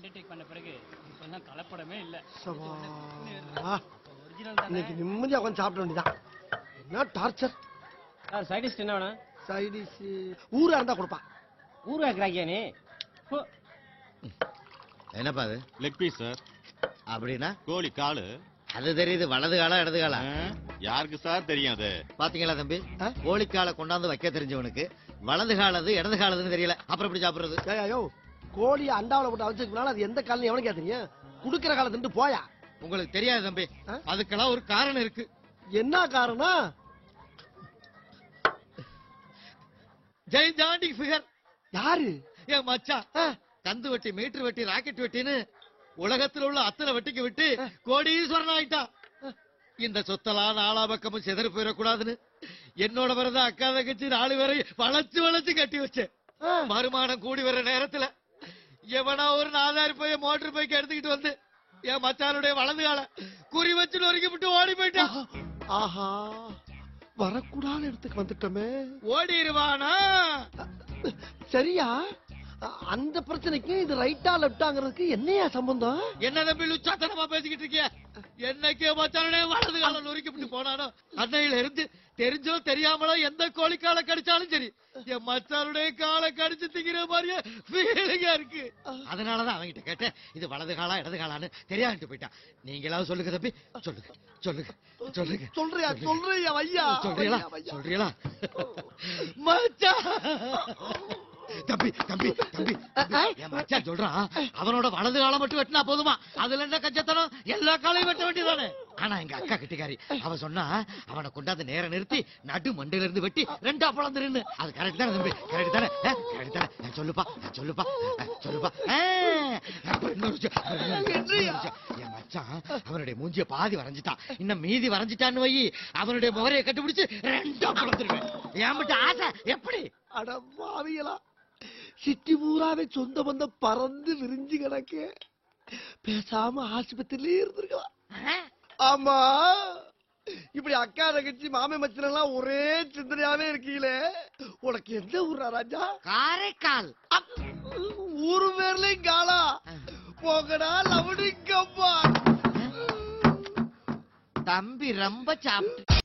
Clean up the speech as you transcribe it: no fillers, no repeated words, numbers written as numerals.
Take பண்ண பிறகு இப்பெல்லாம் கலப்படமே இல்ல. இன்னைக்கு நிம்மதியா உட்காந்து சாப்பிட வேண்டியதான். என்ன டார்ச்சர். சைட் டிஷ் என்ன வேணும்? சைட் டிஷ் ஊரா இருந்தா கொடுப்பான். ஊரா கிராக்கியா நீ? என்னப்பா அது? Leg piece sir. அப்படின்னா கோழி காலு. அது தெரியுது, வலது காலா இடது காலா? யாருக்கு சார் தெரியும் அது? பாத்தீங்களா தம்பி, கோழிக்காலை கொண்டாந்து வைக்க தெரிஞ்சவனுக்கு வலது காலது இடது காலதுன்னு தெரியல, அப்புறம் எப்படி சாப்பிடுறது? ஐயோ, கோழி அண்டாவில போட்டு வச்சுக்கனால அது எந்த காலம் எவனுக்கு தெரியும்? குடுக்கிற காலத்துட்டு போயா. உங்களுக்கு தெரியாது தம்பி, அதுக்கெல்லாம் ஒரு காரணம் இருக்கு. என்ன காரணம்? ஜெயிண்டாண்டிக் ஃபிகர். யாரு? என் மச்சான். கந்து வெட்டி, மீட்டர் வெட்டி, ராக்கெட் வெட்டின்னு உலகத்தில் உள்ள அத்தனை வெட்டிக்கு விட்டு கோடீஸ்வரன் ஆயிட்டான். இந்த சொத்தெல்லாம் நாலா பக்கமும் செதறி போயிடக்கூடாதுன்னு என்னோட பிறந்த அக்கா தங்கச்சி 4 பேரை வளைச்சு வளைச்சு கட்டி வச்சேன். வருமானம் கூடி வர நேரத்துல எவனா ஒரு 4000 போய் மோட்டர் பைக் எடுத்துக்கிட்டு வந்து என் மச்சானுடைய வலது கால குறி வச்சு நொறுக்கி விட்டு ஓடி போயிட்டான். ஆஹா, வரக்கூடாத இடத்துக்கு வந்துட்டோமே. ஓடிடுவானா? சரியா, அந்த பிரச்சனைக்கு இது ரைட்டா லெப்டாங்கிறதுக்கு என்னையா சம்பந்தம்? என்ன தம்பி லுச்சாத்தனமா பேசிக்கிட்டு இருக்கிய? என்னைக்கு மச்சானுடைய வலது கால நொறுக்கி விட்டு போனானோ அன்னையில இருந்து தெரிஞ்சோ தெரியாமலோ எந்த கோழிக்கால கடிச்சாலும் சரி என் மச்சானுடைய காலை கடிச்சு திங்கிற மாதிரியே ஃபீலிங்கா இருக்கு. அதனாலதான் அவங்கிட்ட கேட்டேன், இது வலது காலா இடது காலான்னு தெரியாதுட்டு போயிட்டான். நீங்களாவது சொல்லுங்க தம்பி, சொல்லுங்க சொல்லுங்க சொல்லுங்க. சொல்றியா சொல்றியா ஐயா? சொல்றீங்களா சொல்றீங்களா? மச்சா தம்பி தம்பி தம்பி, என் மச்சான் சொல்றான் அவனோட வலது காலம் மட்டும் வெட்டினா போதுமா, அதுல என்ன கஞ்சத்தனம், எல்லா காலையும் வெட்ட வேண்டியதானே. ஆனா எங்க அக்கா கிட்டிக்காரி அவன் சொன்னா அவனை கொண்டாந்து நேர நிறுத்தி நடு மண்டையில இருந்து வெட்டி 2ஆ பிளந்துருன்னு. அது கரெக்ட் தானே தம்பி? கரெக்ட் தானே? கரெக்ட் தானே? சொல்லுப்பா சொல்லுப்பா சொல்லுப்பா. என் மச்சான் அவனுடைய மூஞ்சிய பாதி வரைஞ்சிட்டான், இன்னும் மீதி வரைஞ்சிட்டான்னு வை, அவனுடைய முகரையை கட்டுப்பிடிச்சு 2ஆ பிளந்துருவேன். என் மட்டும் ஆசை எப்படி? அட பாவிகளா, சிட்டி பூராவே சொந்த பந்த பறந்து விரிஞ்சு கிடக்கு. பேசாம ஆஸ்பத்திரியிலே இருந்திருக்கலாம். ஆமா, இப்படி அக்கா தங்கச்சி மாமே மச்சன் எல்லாம் ஒரே சிந்தனையாவே இருக்கீங்களே. உனக்கு எந்த ஊரா ராஜா? காரைக்கால். ஊரு பேர்லயும் காலா? போகடா லவடிங்கம்மா. தம்பி ரொம்ப சாப்பிட்டு